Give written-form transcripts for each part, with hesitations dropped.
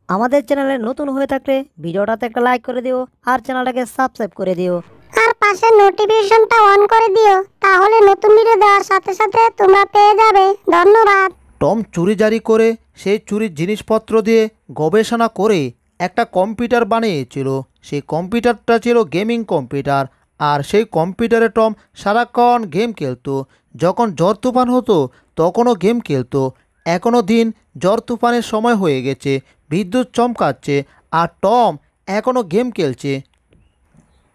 আমাদের চ্যানেলে নতুন হয়ে থাকলে ভিডিওটাতে একটা লাইক করে দিও আর চ্যানেলটাকে সাবস্ক্রাইব করে দিও আর পাশে নোটিফিকেশনটা অন করে দিও, তাহলে নতুন ভিডিও দেওয়ার সাথে সাথে তোমরা পেয়ে যাবে। ধন্যবাদ। টম চুরি জারি করে সেই চুরির জিনিসপত্র দিয়ে গবেষণা করে একটা কম্পিউটার বানিয়েছিল। সেই কম্পিউটারটা ছিল গেমিং কম্পিউটার, আর সেই কম্পিউটারে টম সারাক্ষণ গেম খেলতো। যখন ঝড় তুফান হতো তখনও গেম খেলতো। এখনও দিন ঝড় তুফানের সময় হয়ে গেছে, বিদ্যুৎ চমকাচ্ছে, আর টম এখনও গেম খেলছে।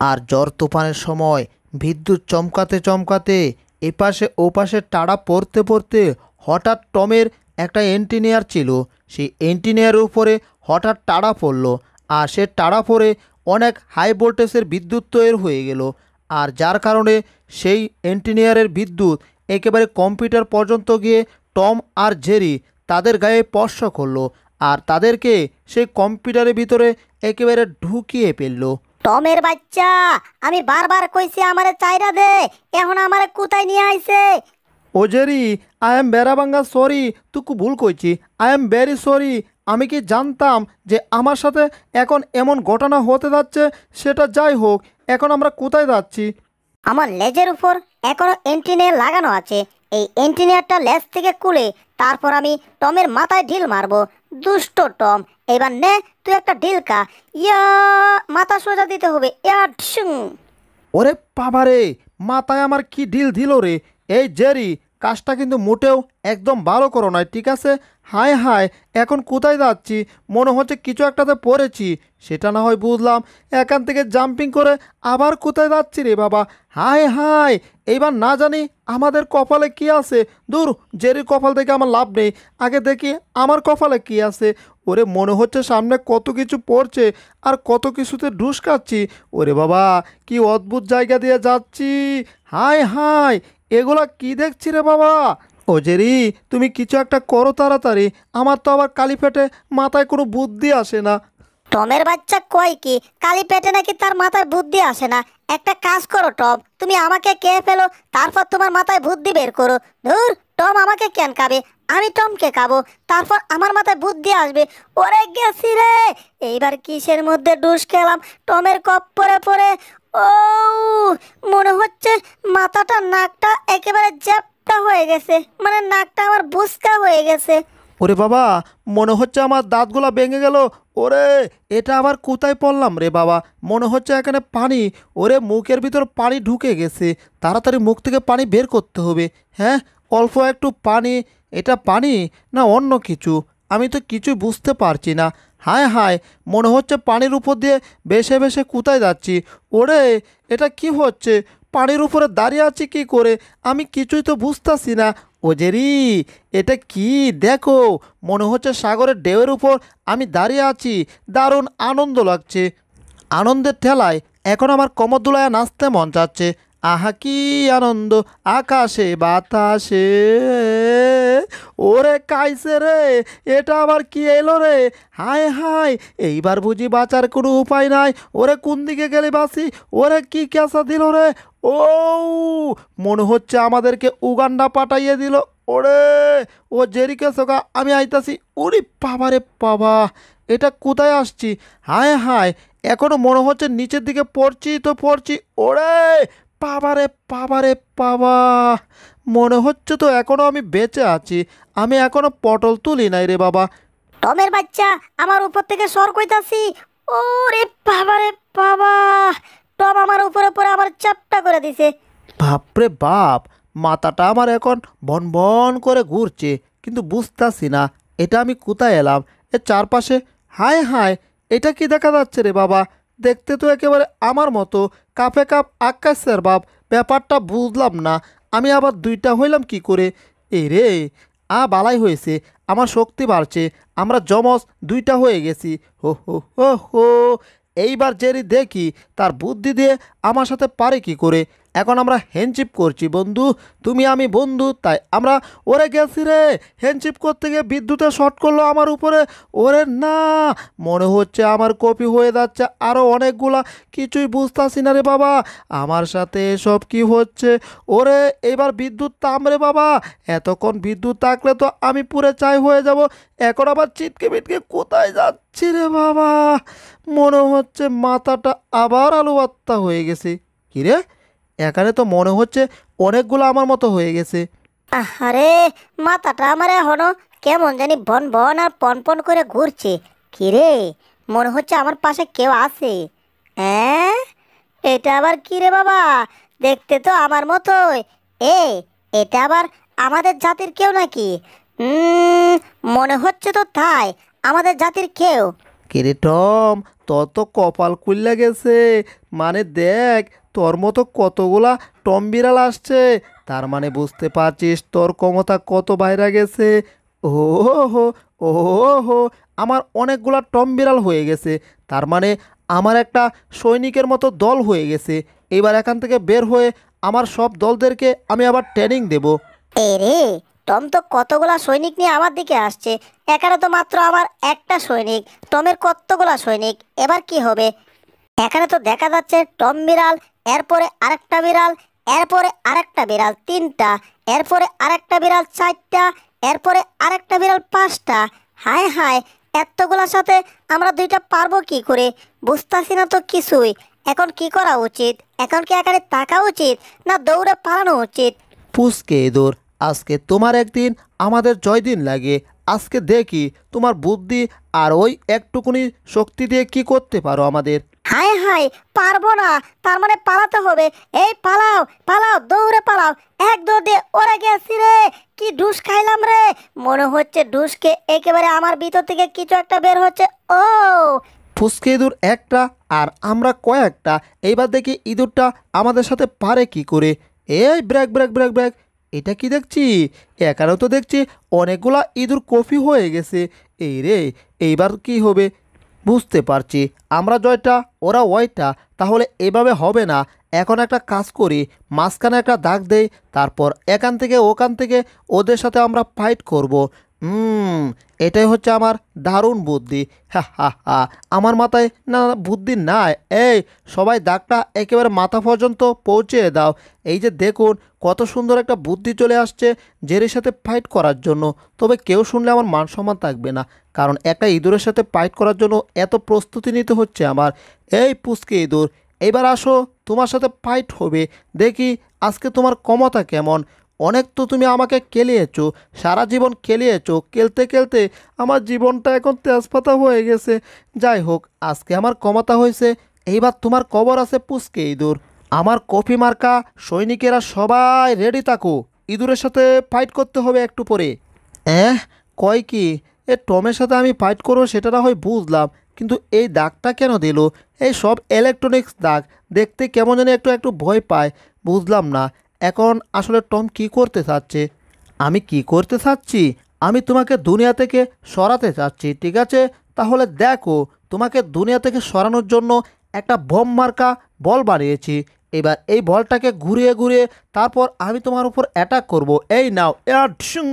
আর ঝড় তুফানের সময় বিদ্যুৎ চমকাতে চমকাতে এপাশে ওপাশে টাড়া পড়তে পড়তে হঠাৎ টমের একটা এন্টিনিয়ার ছিল, সেই এন্টিনিয়ারের উপরে হঠাৎ টাড়া পড়লো, আর সে টাড়া পড়ে অনেক হাই ভোল্টেজের বিদ্যুৎ তৈরি হয়ে গেল। আর যার কারণে সেই এন্টিনিয়ারের বিদ্যুৎ একেবারে কম্পিউটার পর্যন্ত গিয়ে টম আর জেরি তাদের গায়ে স্পর্শ করলো, আর তাদেরকে সেই কম্পিউটারের ভিতরে একেবারে ঢুকিয়ে ফেললো। টমের বাচ্চা, আমি বারবার কইছি আমারে চাইরা দে, এখন আমারে কোথায় নিয়ে আইছে? ও জেরি, আই এম বেড়াবাঙ্গা সরি, তুকু ভুল কইছি, আই এম ভেরি সরি। আমি কি জানতাম যে আমার সাথে এখন এমন ঘটনা হতে যাচ্ছে? সেটা যাই হোক, এখন আমরা কোথায় যাচ্ছি? আমার লেজের উপর এখনো এন্টিনিয়ার লাগানো আছে। এই এন্টিনিয়ারটা লেজ থেকে খুলে তারপর আমি টমের মাথায় ঢিল মারবো। দুষ্ট টম, এবার নে তুই একটা ঢিল খা। ইয়া, মাথা সোজা দিতে হবে। ইয়া ঢুং। ওরে বাবারে, মাথায় আমার কি ঢিল দিল রে! এই জেরি, কাজটা কিন্তু মোটেও একদম ভালো করো নাই, ঠিক আছে? হায় হায়, এখন কোথায় যাচ্ছি? মনে হচ্ছে কিছু একটাতে পড়েছি, সেটা না হয় বুঝলাম। এখান থেকে জাম্পিং করে আবার কোথায় যাচ্ছি রে বাবা! হায় হায়, এইবার না জানি আমাদের কপালে কি আছে। দূর, জেরির কপাল থেকে আমার লাভ নেই, আগে দেখি আমার কপালে কি আছে। ওরে, মনে হচ্ছে সামনে কত কিছু পড়ছে আর কত কিছুতে ঢুস খাচ্ছি। ওরে বাবা, কি অদ্ভুত জায়গা দিয়ে যাচ্ছি! হায় হায়, এগুলা কি দেখছি রে বাবা! ও জেরি, তুমি কিছু একটা করো তাড়াতাড়ি, আমার তো আবার কালি ফেটে মাথায় কোনো বুদ্ধি আসে না। টমের বাচ্চা কয় কি কালি পেটে নাকি তার মাথায় বুদ্ধি আসে না? একটা কাজ করো টম, তুমি আমাকে খেয়ে ফেলো, তারপর তোমার মাথায় বুদ্ধি বের করো। ধুর, টম আমাকে কেন খাবে? আমি টমকে খাবো, তারপর আমার মাথায় বুদ্ধি আসবে। ওরে গেছি রে! এইবার কিসের মধ্যে ডুস খেলাম? টমের কপ্পরে পড়ে ও মনে হচ্ছে মাথাটা নাকটা একেবারে জ্যাপটা হয়ে গেছে, মানে নাকটা আমার বুসকা হয়ে গেছে। ওরে বাবা, মনে হচ্ছে আমার দাঁতগুলা ভেঙে গেল। ওরে, এটা আবার কোথায় পড়লাম রে বাবা? মনে হচ্ছে এখানে পানি। ওরে, মুখের ভিতর পানি ঢুকে গেছে, তাড়াতাড়ি মুখ থেকে পানি বের করতে হবে। হ্যাঁ, অল্প একটু পানি। এটা পানি না অন্য কিছু? আমি তো কিছুই বুঝতে পারছি না। হায় হায়, মনে হচ্ছে পানির উপর দিয়ে ভেসে ভেসে কোথায় যাচ্ছি। ওরে, এটা কি হচ্ছে? পানির উপরে দাঁড়িয়ে আছি কি করে? আমি কিছুই তো বুঝতেছি না। ও জেরি, এটা কি দেখো? মনে হচ্ছে সাগরের ঢেউয়ের উপর আমি দাঁড়িয়ে আছি। দারুণ আনন্দ লাগছে। আনন্দের ঠেলায় এখন আমার কোমর দুলায় নাচতে মন চাচ্ছে। আহা কি আনন্দ, আকাশে বাতাসে! ওরে কাইছে রে, এটা আবার কি এলো রে! হায় হায়, এইবার বুঝি বাঁচার কোনো উপায় নাই। ওরে, কোন দিকে গেলে বাঁচি? ওরে, কি ক্যাঁচা দিল রে! ও, মনে হচ্ছে আমাদেরকে উগান্ডা পাঠাইয়ে দিল। ওরে, ও জেরিকে সোকা, আমি আইতাছি। ওরে বাবা রে বাবা, এটা কোথায় আসছি? হায় হায়, এখনো মনে হচ্ছে নিচের দিকে পড়ছি তো পড়ছি। ওরে বাবারে বাবারে বাবা, মনে হচ্ছে তো এখনো আমি বেঁচে আছি। আমি এখনো পটল তুলি নাই রে বাবা। টমের বাচ্চা, আমার উপর থেকে সর কইতাছি। ওরে বাবা রে বাবা! টম আমার উপরে পরে আমার চাপটা করে দিছে। বাপরে বাপ, মাথাটা আমার এখন বন বন করে ঘুরছে, কিন্তু বুঝতাছি না এটা আমি কোথায় এলাম। এর চারপাশে হায় হায়, এটা কি দেখা যাচ্ছে রে বাবা? দেখতে তো একেবারে আমার মতো, কাপে কাপ আকাশের বাপ। ব্যাপারটা বুঝলাম না, আমি আবার দুইটা হইলাম কি করে? এই রে, বালাই হয়েছে, আমার শক্তি বাড়ছে, আমরা যমজ দুইটা হয়ে গেছি। হো হো হো হো, এইবার জেরি দেখি তার বুদ্ধি দিয়ে আমার সাথে পারে কি করে। এখন আমরা হ্যান্ডশিপ করছি বন্ধু, তুমি আমি বন্ধু, তাই আমরা ওরে গেছি রে। হ্যান্ডশিপ করতে গিয়ে বিদ্যুতে শর্ট করলো আমার উপরে। ওরে না, মনে হচ্ছে আমার কপি হয়ে যাচ্ছে আরও অনেকগুলা, কিছুই বুঝতাছি না রে বাবা, আমার সাথে এসব কি হচ্ছে। ওরে এবার বিদ্যুৎ থামরে বাবা, এতক্ষণ বিদ্যুৎ থাকলে তো আমি পুরে চাই হয়ে যাব। এখন আবার চিটকে বিটকে কোথায় যাচ্ছি রে বাবা, মনে হচ্ছে মাথাটা আবার আলু ভর্তা হয়ে গেছে। কিরে, এখানে তো মনে হচ্ছে অনেকগুলো আমার মতো হয়ে গেছে। আরে মাথাটা আমার এখনো কেমন জানি বন বন আর পন পন করে ঘুরছে। কিরে, মনে হচ্ছে আমার পাশে কেউ আছে। হ্যাঁ, এটা আবার কি রে বাবা, দেখতে তো আমার মতোই। এ, এটা আবার আমাদের জাতির কেউ নাকি? মনে হচ্ছে তো তাই, আমাদের জাতির কেউ। কিরে টম, তোর তো কপাল খুললে গেছে, মানে দেখ তোর মতো কতগুলা টম বিড়াল আসছে, তার মানে বুঝতে পারছিস তোর ক্ষমতা কত বাইরে গেছে। ও হো, ও হো, আমার অনেকগুলা টম বিড়াল হয়ে গেছে, তার মানে আমার একটা সৈনিকের মতো দল হয়ে গেছে। এবার এখান থেকে বের হয়ে আমার সব দলদেরকে আমি আবার ট্রেনিং দেব। এ রে, টম তো কতগুলা সৈনিক নিয়ে আমার দিকে আসছে। এখানে তো মাত্র আমার একটা সৈনিক, টমের কতগুলা সৈনিক, এবার কি হবে? এখানে তো দেখা যাচ্ছে টম বিড়াল, এরপরে আরেকটা বিড়াল, এরপরে আরেকটা বিড়াল তিনটা, এরপরে আরেকটা বিড়াল চারটা, এরপরে আরেকটা বিড়াল পাঁচটা। হায় হায়, এতগুলার সাথে আমরা দুইটা পারবো কি করে? বুঝতাছি না তো কিছুই। এখন কি করা উচিত? এখন কি এখানে থাকা উচিত, না দৌড়ে পালানো উচিত? পুচকে ইঁদুর, আজকে তোমার একদিন আমাদের জয়দিন লাগে। আজকে দেখি তোমার বুদ্ধি আর ওই একটুকুনি শক্তি দিয়ে কি করতে পারো আমাদের। হায় হায়, পারবো না, তার মানে পালাতে হবে। এই পালাও পালাও, দৌড়ে পালাও। এক দৌড় দিয়ে ওরে গেছি রে। কি ডুস খাইলাম রে, মনে হচ্ছে ডুসকে একেবারে আমার ভিতর থেকে কিছু একটা বের হচ্ছে। ও, ফুসকে ইঁদুর একটা আর আমরা কয়েকটা, এইবার দেখি ইঁদুরটা আমাদের সাথে পারে কি করে। এই ব্রেক ব্রেক ব্রেক ব্রেক, এটা কি দেখছি, এখানেও তো দেখছি অনেকগুলা ইঁদুর কফি হয়ে গেছে। এই রে, এইবার কি হবে বুঝতে পারছি, আমরা জয়টা ওরা ওয়টা, তাহলে এভাবে হবে না। এখন একটা কাজ করি, মাঝখানে একটা দাগ দেই, তারপর এখান থেকে ওখান থেকে ওদের সাথে আমরা ফাইট করব। এটাই হচ্ছে আমার দারুণ বুদ্ধি। হা হা হা, আমার মাথায় না না, বুদ্ধি নাই। এই সবাই দাগটা একেবারে মাথা পর্যন্ত পৌঁছে দাও। এই যে দেখুন কত সুন্দর একটা বুদ্ধি চলে আসছে জেরির সাথে ফাইট করার জন্য। তবে কেউ শুনলে আমার মান সম্মান থাকবে না, কারণ একটা ইঁদুরের সাথে ফাইট করার জন্য এত প্রস্তুতি নিতে হচ্ছে আমার। এই পুচকে ইঁদুর, এবার আসো, তোমার সাথে ফাইট হবে, দেখি আজকে তোমার ক্ষমতা কেমন। অনেক তো তুমি আমাকে কেলিয়েছো, সারা জীবন কেলিয়েছো, খেলতে খেলতে আমার জীবনটা এখন তেজপাতা হয়ে গেছে। যাই হোক, আজকে আমার ক্ষমতা হয়েছে, এইবার তোমার কবর আছে পুচকে ইঁদুর। আমার কফি মার্কা সৈনিকেরা সবাই রেডি থাকো, ইঁদুরের সাথে ফাইট করতে হবে একটু পরে। কয় কি, এ টমের সাথে আমি ফাইট করবো সেটা না হয় বুঝলাম, কিন্তু এই দাগটা কেন দিল? এই সব ইলেকট্রনিক্স দাগ, দেখতে কেমন জানি একটু একটু ভয় পায়, বুঝলাম না। এখন আসলে টম কি করতে চাচ্ছে? আমি কি করতে চাচ্ছি, আমি তোমাকে দুনিয়া থেকে সরাতে চাচ্ছি, ঠিক আছে? তাহলে দেখো, তোমাকে দুনিয়া থেকে সরানোর জন্য একটা বম মার্কা বল বানিয়েছি। এবার এই বলটাকে ঘুরিয়ে ঘুরিয়ে তারপর আমি তোমার উপর অ্যাটাক করব। এই নাও, ঢুং।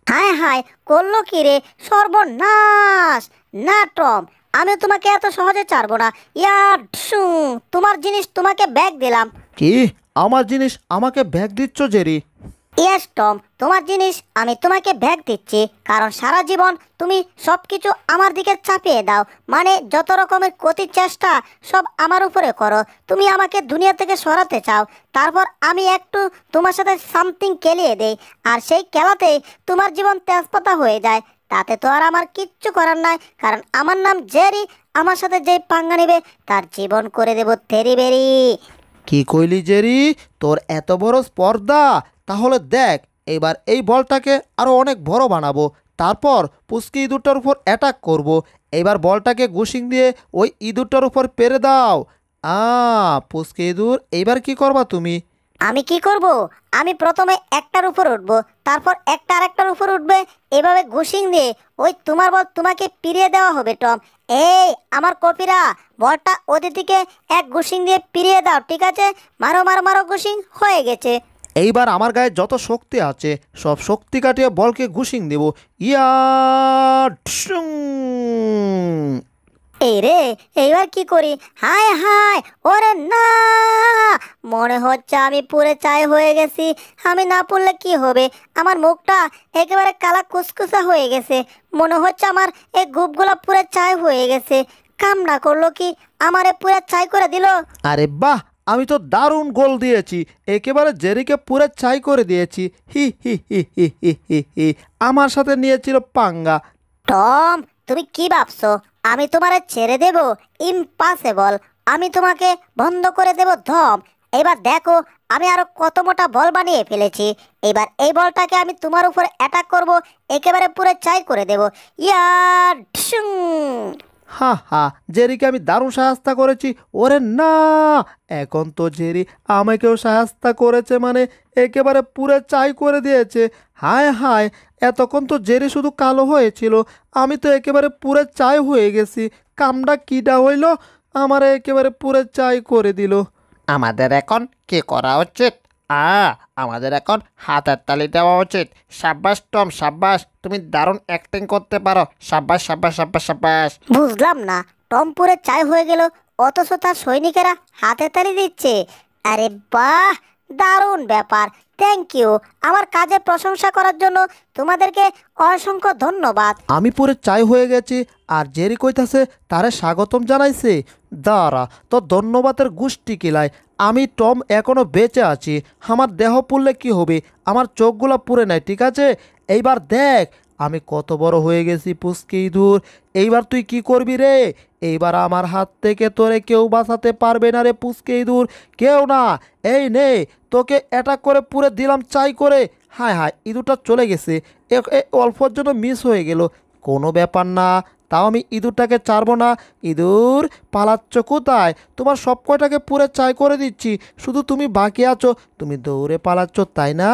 হায় হায়, করলো কি রে, সর্বনাশ! না টম, আমি তোমাকে এত সহজে ছাড়বো না। ইয়ার ঢুং, তোমার জিনিস তোমাকে ব্যাগ দিলাম। কি, আমার জিনিস আমাকে ব্যাগ দিচ্ছ জেরি? ইয়েস টম, তোমার জিনিস আমি তোমাকে ব্যাগ দিচ্ছি, কারণ সারা জীবন তুমি সব কিছু আমার দিকে চাপিয়ে দাও। মানে যত রকমের ক্ষতির চেষ্টা সব আমার উপরে করো। তুমি আমাকে দুনিয়া থেকে সরাতে চাও, তারপর আমি একটু তোমার সাথে সামথিং খেলিয়ে দেই, আর সেই খেলাতেই তোমার জীবন তেজপাতা হয়ে যায়। তাতে তো আর আমার কিচ্ছু করার নাই, কারণ আমার নাম জেরি। আমার সাথে যেই পাঙ্গা নেবে তার জীবন করে দেব তেরি বেরি। কি কইলি জেরি, তোর এত বড় স্পর্ধা? তাহলে দেখ, এবার এই বলটাকে আরও অনেক বড় বানাবো, তারপর পুচকি ইঁদুরটার উপর অ্যাটাক করব। এবার বলটাকে গুশিং দিয়ে ওই ইঁদুরটার উপর পেরে দাও। পুচকি ইঁদুর, এইবার কি করবা তুমি? আমি কি করব? আমি প্রথমে একটার উপর উঠবো, তারপর একটা আরেকটার উপর উঠবে, এভাবে ঘুষিং দিয়ে ওই তোমার বল তোমাকে পিরিয়ে দেওয়া হবে টম। এই আমার কপিরা, বলটা ওদের দিকে এক ঘুষিং দিয়ে পিরিয়ে দাও, ঠিক আছে? মারো মারো মারো, ঘুষিং হয়ে গেছে। এইবার আমার গায়ে যত শক্তি আছে সব শক্তি কাটিয়ে বলকে ঘুষিং দেব। ইয়া ঢুসুং। এই রে, এইবার কি করি? হায় হায়, ওরে না, মনে হচ্ছে আমি পুরে চাই হয়ে গেছি। আমি না পড়লে কি হবে? আমার মুখটা একেবারে কালা কুসকুসা হয়ে গেছে। মনে হচ্ছে আমার এই গুপগুলা পুরে চাই হয়ে গেছে। কাম না করলো কি, আমারে পুরে চাই করে দিল। আরে বাহ, আমি তো দারুণ গোল দিয়েছি, একেবারে জেরিকে পুরো ছাই করে দিয়েছি। হি হি হি হি হি হি হি। আমার সাথে নিয়েছিল পাঙ্গা। টম, তুমি কি ভাবছো আমি তোমারে ছেড়ে দেব? ইম্পসিবল। আমি তোমাকে বন্ধ করে দেব ধম। এবার দেখো আমি আরো কত মোটা বল বানিয়ে ফেলেছি। এবার এই বলটাকে আমি তোমার উপর অ্যাটাক করব, একেবারে পুরো চাই করে দেব। ইয়া ঢুসুং। হা হা, জেরিকে আমি দারুণ সাহায্য করেছি। ওরে না, এখন তো জেরি আমাকেও সাহায্য করেছে, মানে একেবারে পুরো চাই করে দিয়েছে। হায় হায়, এতক্ষণ তো জেরি শুধু কালো হয়েছিল, আমি তো একেবারে পুরো চাই হয়ে গেছি। কামটা কিডা হইল, আমারে একেবারে পুরো চাই করে দিল। আমাদের এখন কি করা উচিত? আমাদের এখন হাতের তালি দেওয়া উচিত। সাব্বাস টম, সাব্বাস, তুমি দারুণ অ্যাক্টিং করতে পারো। সাব্বাস সাব্বাস সাব্বাস সাব্বাস। বুঝলাম না, টম পুরে চাই হয়ে গেল অথচ তার সৈনিকেরা হাতে তালি দিচ্ছে। আরে বাহ, দারুণ ব্যাপার। Thank you. আমার কাজের প্রশংসা করার জন্য তোমাদেরকে অসংখ্য ধন্যবাদ। আমি পুরো চাই হয়ে গেছি আর জেরি কইতাছে তারে স্বাগতম জানাইছে। দাঁড়া, তো ধন্যবাদের গোষ্ঠী কিলাই। আমি টম এখনো বেঁচে আছি, আমার দেহ পুড়লে কি হবে, আমার চোখগুলো পুড়ে নাই, ঠিক আছে? এইবার দেখ আমি কত বড় হয়ে গেছি পুচকে ইঁদুর। এইবার তুই কি করবি রে? এইবার আমার হাত থেকে তোরে কেউ বাঁচাতে পারবে না রে পুচকে ইঁদুর, কেউ না। এই নে, তোকে অ্যাটাক করে পুরে দিলাম চাই করে। হায় হায়, ইঁদুরটা চলে গেছে, অল্পর জন্য মিস হয়ে গেল। কোনো ব্যাপার না, তাও আমি ইঁদুরটাকে ছাড়বো না। ইঁদুর পালাচ্ছ কোথায়? তোমার সব কয়টাকে পুরে চাই করে দিচ্ছি, শুধু তুমি বাকি আছো। তুমি দৌড়ে পালাচ্ছ তাই না?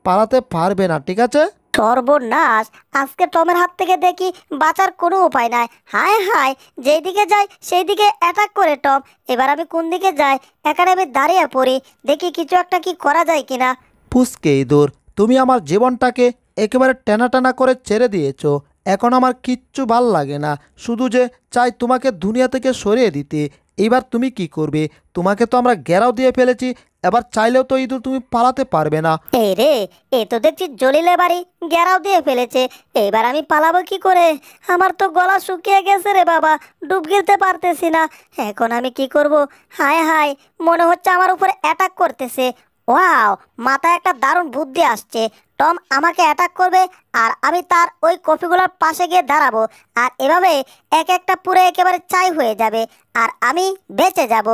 পালাতে পারবে না, ঠিক আছে? সর্বনাশ, আজকে টমের হাত থেকে দেখি বাঁচার কোনো উপায় নাই। হায় হায়, যেই দিকে যাই সেই দিকে অ্যাটাক করে টম। এবার আমি কোন দিকে যাই? এখানে আমি দাঁড়িয়ে পড়ি, দেখি কিছু একটা কি করা যায় কিনা। পুচকে ইঁদুর, তুমি আমার জীবনটাকে একেবারে টানা টানা করে ছেড়ে দিয়েছো। এখন আমার কিচ্ছু ভাল লাগে না, শুধু যে চাই তোমাকে দুনিয়া থেকে সরিয়ে দিতে। এবার তুমি কি করবে? তোমাকে তো আমরা ঘেরাও দিয়ে ফেলেছি, এবার চাইলেও তো ইঁদুর তুমি পালাতে পারবে না। এই রে, এ তো দেখছি জলিলে বাড়ি ঘেরাও দিয়ে ফেলেছে। এবার আমি পালাবো কি করে? আমার তো গলা শুকিয়ে গেছে রে বাবা, ডুব গিলতে পারতেছি না। এখন আমি কি করব? হায় হায়, মনে হচ্ছে আমার উপরে অ্যাটাক করতেছে। ওয়াও, মাথায় একটা দারুণ বুদ্ধি আসছে। টম আমাকে অ্যাটাক করবে আর আমি তার ওই কফিগুলোর পাশে গিয়ে দাঁড়াবো, আর এভাবে এক একটা পুরো একেবারে চাই হয়ে যাবে আর আমি বেঁচে যাব।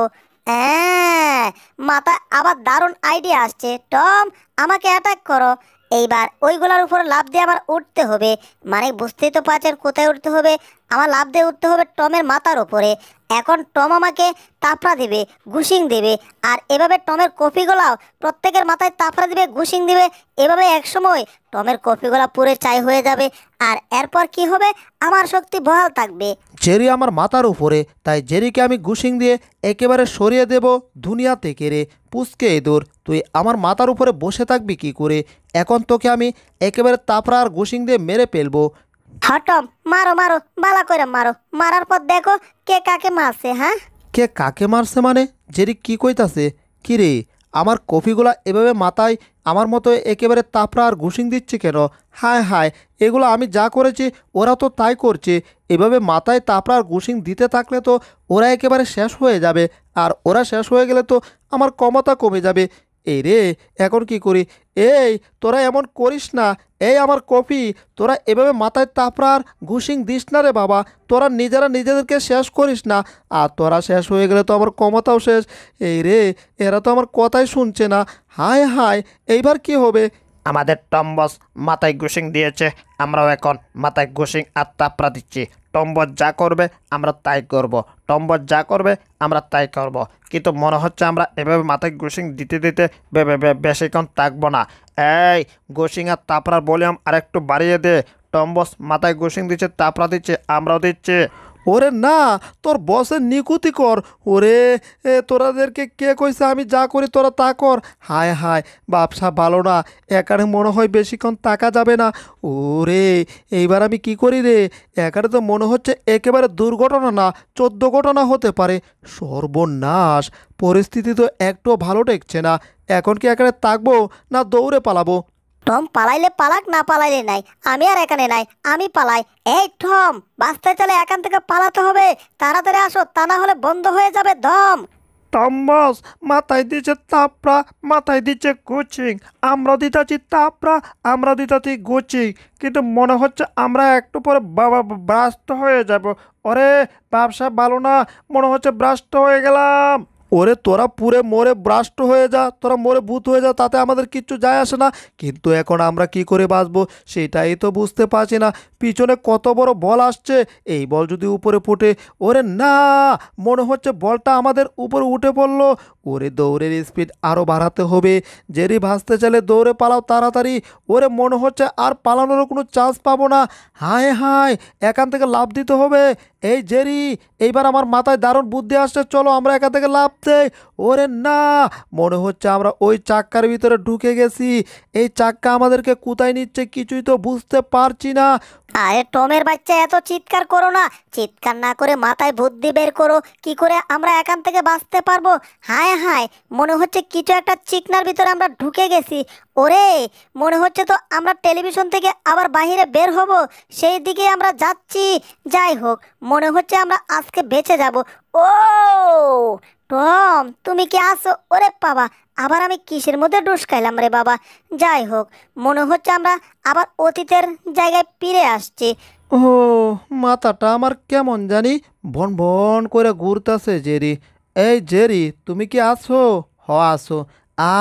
হ্যাঁ, মাথায় আবার দারুণ আইডিয়া আসছে। টম আমাকে অ্যাটাক করো। এইবার ওইগুলোর উপর লাফ দিয়ে আমার উঠতে হবে, মানে বুঝতেই তো পারছেন কোথায় উঠতে হবে। আমার লাফ দিয়ে উঠতে হবে টমের মাথার উপরে। এখন টম আমাকে তাপড়া দিবে, ঘুষিং দেবে, আর এভাবে টমের কপিগুলাও প্রত্যেকের মাথায় তাপড়া দিবে, ঘুষিং দিবে। এভাবে একসময় টমের কপিগুলা পুরে চাই হয়ে যাবে, আর এরপর কি হবে? আমার শক্তি বহাল থাকবে। জেরি আমার মাথার উপরে, তাই জেরিকে আমি ঘুষিং দিয়ে একেবারে সরিয়ে দেব দুনিয়া থেকে রে। পুচকে ইঁদুর, তুই আমার মাথার উপরে বসে থাকবি কি করে? এখন তোকে আমি একেবারে তাপড়া আর ঘুষিং দিয়ে মেরে ফেলবো। হটম, মারো মারো, বালা করে মারো। মারার পর দেখো কে কাকে মারছে। হ্যাঁ, কে কাকে মারছে মানে? জেরি কি কইতাছে? কি রে, আমার কফিগুলা এভাবে মাথায় আমার মতো একেবারে তাপড়া আর ঘুষিং দিচ্ছে কেন? হায় হায়, এগুলো আমি যা করেছি ওরা তো তাই করছে। এভাবে মাথায় তাপড়া আর ঘুষিং দিতে থাকলে তো ওরা একেবারে শেষ হয়ে যাবে, আর ওরা শেষ হয়ে গেলে তো আমার ক্ষমতা কমে যাবে। এই রে, এখন কি করি? এই তোরা এমন করিস না, এই আমার কফি, তোরা এভাবে মাথায় তাপড়া আর ঘুষিং দিস না রে বাবা। তোরা নিজেরা নিজেদেরকে শেষ করিস না, আর তোরা শেষ হয়ে গেলে তো আমার ক্ষমতাও শেষ। এই রে, এরা তো আমার কথাই শুনছে না। হায় হায়, এইবার কি হবে? আমাদের টম বস মাথায় ঘুষিং দিয়েছে, আমরাও এখন মাথায় ঘুষিং আর তাপড়া দিচ্ছি। টম্বর যা করবে আমরা তাই করব, টম্বর যা করবে আমরা তাই করব। কিন্তু মনে হচ্ছে আমরা এভাবে মাথায় গোসিং দিতে দিতে বেশিক্ষণ থাকবো না। এই গোসিং আর তাপড়ার ভলিউম আরেকটু বাড়িয়ে দে। টম্বস মাথায় গোসিং দিচ্ছে, তাপড়া দিচ্ছে, আমরাও দিচ্ছি। ওরে না, তোর বসের নিকুতি কর। ওরে তোরাদেরকে কে কইছে আমি যা করি তোরা তা কর? হায় হায়, ব্যবসা ভালো না, একারে মনে হয় বেশিক্ষণ থাকা যাবে না। ওরে এইবার আমি কি করি রে? একারে তো মনে হচ্ছে একেবারে দুর্ঘটনা না 14 ঘটনা হতে পারে। সর্বনাশ, পরিস্থিতি তো একটু ভালো ঠেকছে না। এখন কি একারে থাকবো না দৌড়ে পালাবো? টম পালাইলে পালাক, না পালাইলে নাই, আমি আর এখানে নাই, আমি পালাই। এই টম, বাঁচতে চলে এখান থেকে পালাতে হবে, তাড়াতাড়ি আসো, তা না হলে বন্ধ হয়ে যাবে দম। টম্বস মাথায় দিচ্ছে তাপড়া, মাথায় দিচ্ছে কোচিং, আমরা দিতাছি তাপড়া, আমরা দিতাছি কোচিং, কিন্তু মনে হচ্ছে আমরা একটু পরে বাবা ব্রাস্ট হয়ে যাব। ওরে ব্যবসা ভালো না, মনে হচ্ছে ব্রাস্ট হয়ে গেলাম। ওরে তোরা পুরে মরে ব্রাস্ট হয়ে যা, তোরা মরে ভূত হয়ে যা, তাতে আমাদের কিচ্ছু যায় আসে না। কিন্তু এখন আমরা কি করে বাঁচবো সেটাই তো বুঝতে পারছি না। পিছনে কত বড় বল আসছে, এই বল যদি উপরে ফুটে। ওরে না, মনে হচ্ছে বলটা আমাদের উপরে উঠে পড়লো। ওরে দৌড়ের স্পিড আরও বাড়াতে হবে। জেরি ভাসতে চাইলে দৌড়ে পালাও তাড়াতাড়ি। ওরে মনে হচ্ছে আর পালানোরও কোনো চান্স পাবো না। হায় হায়, এখান থেকে লাফ দিতে হবে। এই জেরি, এইবার আমার মাথায় দারুণ বুদ্ধি আসছে, চলো আমরা এখান থেকে লাফ দেই। ওরে না, মনে হচ্ছে আমরা ওই চাক্কার ভিতরে ঢুকে গেছি। এই চাক্কা আমাদেরকে কোথায় নিচ্ছে কিছুই তো বুঝতে পারছি না। আরে টমের বাচ্চা, এত চিৎকার করো না, চিৎকার না করে মাথায় বুদ্ধি বের করো, কি করে আমরা এখান থেকে বাঁচতে পারবো। হায় হায়, মনে হচ্ছে কিছু একটা চিকনার ভিতরে আমরা ঢুকে গেছি। ওরে, মনে হচ্ছে তো আমরা টেলিভিশন থেকে আবার বাইরে বের হব, সেই দিকে আমরা যাচ্ছি। যাই হোক, মনে হচ্ছে আমরা আজকে বেঁচে যাব। ও টম, তুমি কি আসো? ওরে বাবা, আবার আমি কিসের মধ্যে ঢুসকাইলাম রে বাবা। যাই হোক, মনে হচ্ছে আমরা আবার অতীতের জায়গায় ফিরে আসছি। ও, মাথাটা আমার কেমন জানি ভন ভন করে ঘুরতেছে। জেরি, এই জেরি, তুমি কি আছো? আছো।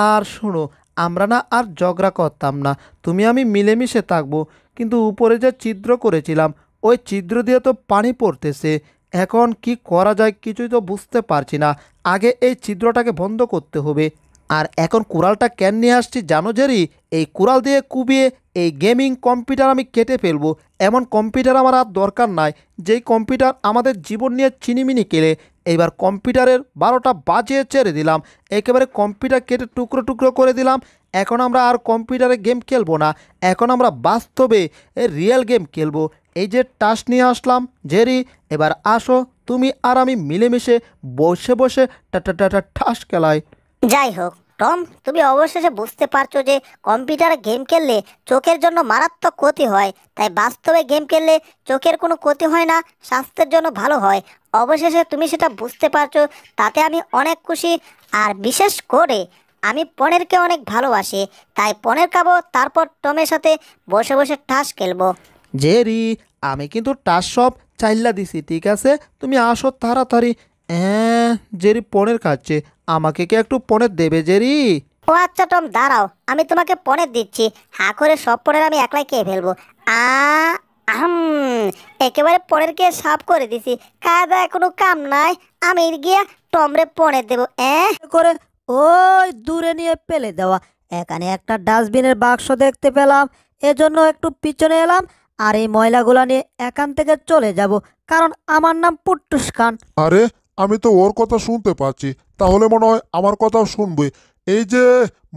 আর শোনো, আমরা না আর ঝগড়া করতাম না, তুমি আমি মিলেমিশে থাকবো। কিন্তু উপরে যে ছিদ্র করেছিলাম, ওই ছিদ্র দিয়ে তো পানি পড়তেছে। এখন কি করা যায় কিছুই তো বুঝতে পারছি না। আগে এই ছিদ্রটাকে বন্ধ করতে হবে। আর এখন কুড়ালটা কেন নিয়ে আসছি জানো জেরি? এই কুড়াল দিয়ে কুবিয়ে এই গেমিং কম্পিউটার আমি কেটে ফেলবো। এমন কম্পিউটার আমার আর দরকার নাই, যেই কম্পিউটার আমাদের জীবন নিয়ে চিনিমিনি কেলে। এইবার কম্পিউটারের 12টা বাজিয়ে ছেড়ে দিলাম, একেবারে কম্পিউটার কেটে টুকরো টুকরো করে দিলাম। এখন আমরা আর কম্পিউটারে গেম খেলবো না, এখন আমরা বাস্তবে রিয়েল গেম খেলবো। এই যে টাস নিয়ে আসলাম জেরি, এবার আসো তুমি আর আমি মিলেমিশে বসে বসে ঠাস খেলাই। যাই হোক টম, তুমি অবশেষে বুঝতে পারছো যে কম্পিউটারে গেম খেললে চোখের জন্য মারাত্মক ক্ষতি হয়, তাই বাস্তবে গেম খেললে চোখের কোনো ক্ষতি হয় না, স্বাস্থ্যের জন্য ভালো হয়। অবশেষে তুমি সেটা বুঝতে পারছো, তাতে আমি অনেক খুশি। আর বিশেষ করে আমি পনেরকে অনেক ভালোবাসি, তাই পনের খাবো, তারপর টমের সাথে বসে বসে ঠাস খেলবো। জেরি, আমি কিন্তু টাস সব চাইল্লা দিছি, ঠিক আছে? তুমি আসো তাড়াতাড়ি। জেরি পনের খাচ্ছে, আমাকে কি একটু পনের দেবে জেরি? ও আচ্ছা টম, দাঁড়াও, আমি তোমাকে পনের দিচ্ছি। হ্যাঁ করে সব পনের আমি একলাই খেয়ে ফেলবো। আ আহম, একেবারে পনেরকে সাফ করে দিছি, খাওয়া দাওয়া কোনো কাম নাই, আমি গিয়া টমরে পনের দেবো। করে ওই দূরে নিয়ে ফেলে দেওয়া। এখানে একটা ডাস্টবিনের বাক্স দেখতে পেলাম, এজন্য একটু পিছনে এলাম। আর এই ময়লাগুলা নিয়ে এখান থেকে চলে যাব, কারণ আমার নাম পুট্টুস খান। আরে আমি তো ওর কথা শুনতে পাচ্ছি, তাহলে মনে হয় আমার কথাও শুনবে। এই যে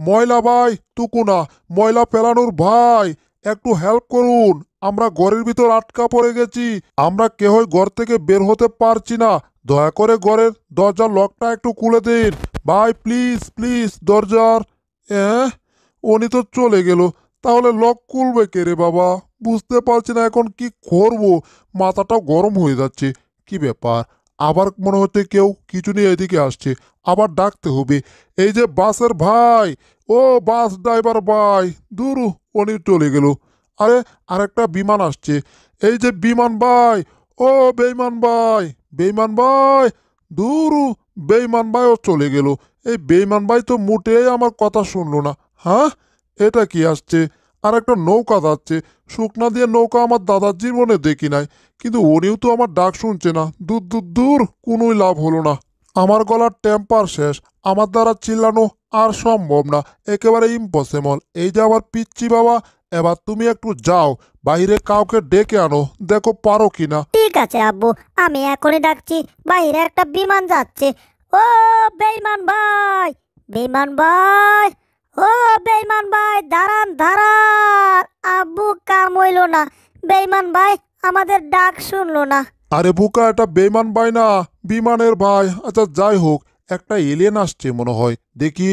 ময়লা ভাই, তুকুনা ময়লা ফেলানোর ভাই, একটু হেল্প করুন, আমরা ঘরের ভিতর আটকা পড়ে গেছি, আমরা কেহই ঘর থেকে বের হতে পারছি না, দয়া করে ঘরের দরজার লকটা একটু খুলে দিন ভাই, প্লিজ প্লিজ দরজার। উনি তো চলে গেল, তাহলে লক খুলবে কে রে বাবা? বুঝতে পারছি না এখন কি করব, মাথাটাও গরম হয়ে যাচ্ছে। কি ব্যাপার, আবার মনে হচ্ছে কেউ কিছু নিয়ে এদিকে আসছে, আবার ডাকতে হবে। এই যে বাসের ভাই, ও বাস ড্রাইভার ভাই, দূর উনি চলে গেল। আরে আরেকটা বিমান আসছে, এই যে বিমান ভাই, ও বেইমান ভাই, বেইমান ভাই, দূর বেইমান ভাইও চলে গেল। এই বেইমান ভাই তো মোটেই আমার কথা শুনলো না। হ্যাঁ, এটা কি আসছে? আর একটা নৌকা যাচ্ছে। শুকনা দিয়ে নৌকা আমার দাদার জীবনে দেখি নাই, কিন্তু উনিও তো আমার ডাক শুনছে না। দূর দূর দূর, কোনোই লাভ হলো না। আমার গলার টেম্পার শেষ, আমার দ্বারা চিল্লানো আর সম্ভব না, একেবারে ইম্পসিবল। এই যে আমার পিচ্চি বাবা, এবার তুমি একটু যাও, বাইরে কাউকে ডেকে আনো, দেখো পারো কিনা। ঠিক আছে আব্বু, আমি এখনই ডাকছি। বাইরে একটা বিমান যাচ্ছে। ও বেইমান ভাই, বেইমান ভাই, ও বেইমান ভাই, দাঁড়ান দাঁড়ান। আব্বু কাম হইল না, বেইমান ভাই আমাদের ডাক শুনলো না। আরে বুকা, এটা বেইমান ভাই না, বিমানের ভাই। আচ্ছা যাই হোক, একটা এলিয়েন আসছে মনে হয়, দেখি।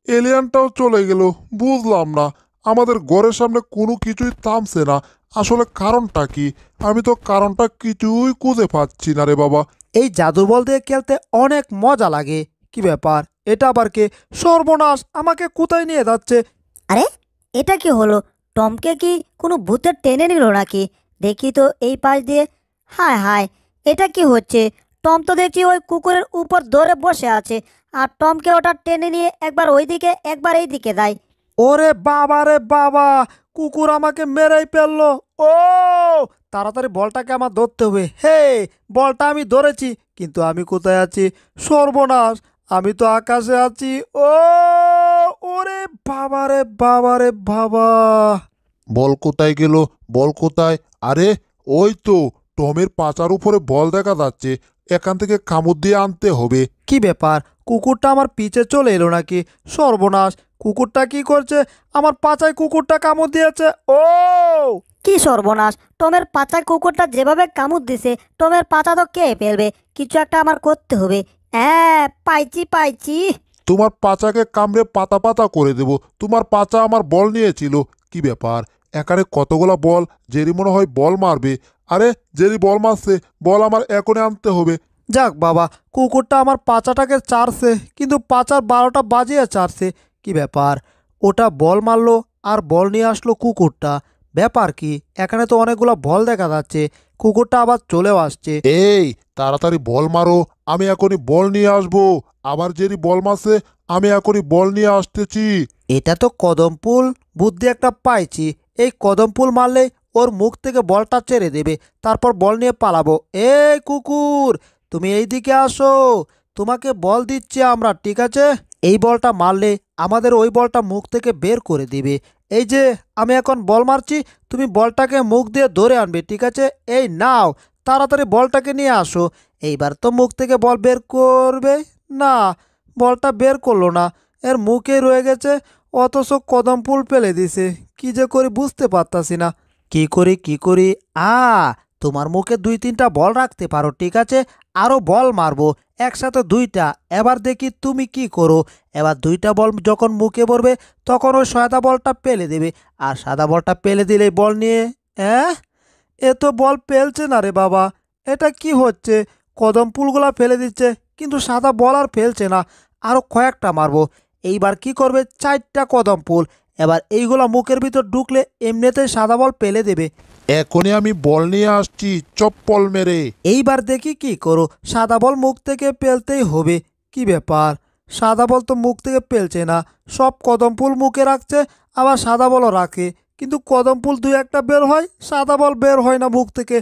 এলিয়েনটাও চলে গেল, বুঝলাম না। আমাদের ঘরের সামনে কোনো কিছুই থামছে না, আসলে কারণটা কি? আমি তো কারণটা কিছুই খুঁজে পাচ্ছি না রে বাবা। এই জাদুর বল দিয়ে খেলতে অনেক মজা লাগে। কি ব্যাপার, এটা আবার কে? সর্বনাশ, আমাকে কোথায় নিয়ে যাচ্ছে? আরে এটা কি হলো? টমকে কি কোনো ভূতে টেনে নিল নাকি? দেখি তো এই পাশ দিয়ে। হায় হায়, এটা কি হচ্ছে? টম তো দেখছি ওই কুকুরের উপর ধরে বসে আছে, আর টমকে ওটা টেনে নিয়ে একবার ওইদিকে একবার এই দিকে দেয়। ওরে বাবা রে বাবা, কুকুর আমাকে মেরেই ফেললো। ও, তাড়াতাড়ি বলটাকে আমার ধরতে হবে। হে, বলটা আমি ধরেছি, কিন্তু আমি কোথায় আছি? সর্বনাশ, আমি তো আকাশে আছি। ও, ওরে বাবা রে বাবা রে বাবা। বল কোথায় গেল? বল কোথায়? আরে ওই তো, টমের পাচার উপরে বল দেখা যাচ্ছে। এখান থেকে কামড় দিয়ে আনতে হবে। কি ব্যাপার, কুকুরটা আমার পিছে চলে এলো নাকি? সর্বনাশ, কুকুরটা কি করছে? আমার পাছায় কুকুরটা কামড় দিয়েছে। ও, কি সর্বনাশ! টমের পাছায় কুকুরটা যেভাবে কামড় দিছে, টমের পাছা তো কে ফেলবে। কিছু একটা আমার করতে হবে। হ্যাঁ, পাইছি পাইছি। তোমার পাচাকে কামড়ে পাতা পাতা করে দেব। তোমার পাচা আমার বল নিয়েছিল। কি ব্যাপার, এখানে কতগুলা বল? জেরি মনে হয় বল মারবে। আরে জেরি বল মারছে, বল আমার এখনই আনতে হবে। যাক বাবা, কুকুরটা আমার পাচাটাকে চারছে, কিন্তু পাচার 12টা বাজিয়ে চারছে। কি ব্যাপার, ওটা বল মারলো আর বল নিয়ে আসলো কুকুরটা। ব্যাপার কি? এখানে তো অনেকগুলো বল দেখা যাচ্ছে, কুকুরটা আবার চলেও আসছে। এই তাড়াতাড়ি বল মারো, আমি এখনই বল নিয়ে আসবো। আবার জেরি বল মারছে, আমি এখনই বল নিয়ে আসতেছি। এটা তো কদম ফুল, বুদ্ধি একটা পাইছি। এই কদম ফুল মারলে ওর মুখ থেকে বলটা ছেড়ে দেবে, তারপর বল নিয়ে পালাবো। এই কুকুর, তুমি এই দিকে আসো, তোমাকে বল দিচ্ছি আমরা, ঠিক আছে? এই বলটা মারলে আমাদের ওই বলটা মুখ থেকে বের করে দিবে। এই যে আমি এখন বল মারছি, তুমি বলটাকে মুখ দিয়ে ধরে আনবে, ঠিক আছে? এই নাও, তাড়াতাড়ি বলটাকে নিয়ে আসো। এইবার তো মুখ থেকে বল বের করবে না, বলটা বের করলো না, এর মুখে রয়ে গেছে, অথচ কদম ফুল ফেলে দিছে। কি যে করি বুঝতে পারতাছি না। কি করি? তোমার মুখে 2-3টা বল রাখতে পারো, ঠিক আছে? আরো বল মারবো, একসাথে 2টা। এবার দেখি তুমি কি করো। এবার 2টা বল যখন মুখে পড়বে, তখন ওই সাদা বলটা পেলে দেবে, আর সাদা বলটা পেলে দিলে বল নিয়ে। এ তো বল ফেলছে না রে বাবা, এটা কি হচ্ছে? কদম ফুলগুলা ফেলে দিচ্ছে, কিন্তু সাদা বল আর ফেলছে না। আরো কয়েকটা মারবো। এইবার কি করবে? 4টা কদম ফুল। এবার এইগুলা মুখের ভিতর ঢুকলে এমনিতেই সাদা বল পেলে দেবে। এখনই আমি বল নিয়ে আসছি, চপ্পল মেরে। এইবার দেখি কি করো। সাদা বল মুখ থেকে পেলতেই হবে। কি ব্যাপার, সাদা বল তো মুখ থেকে পেলছে না। সব কদম ফুল মুখে রাখছে, আবার সাদা বলও রাখে, কিন্তু কদম ফুল 2-1টা বের হয়, সাদা বল বের হয় না মুখ থেকে।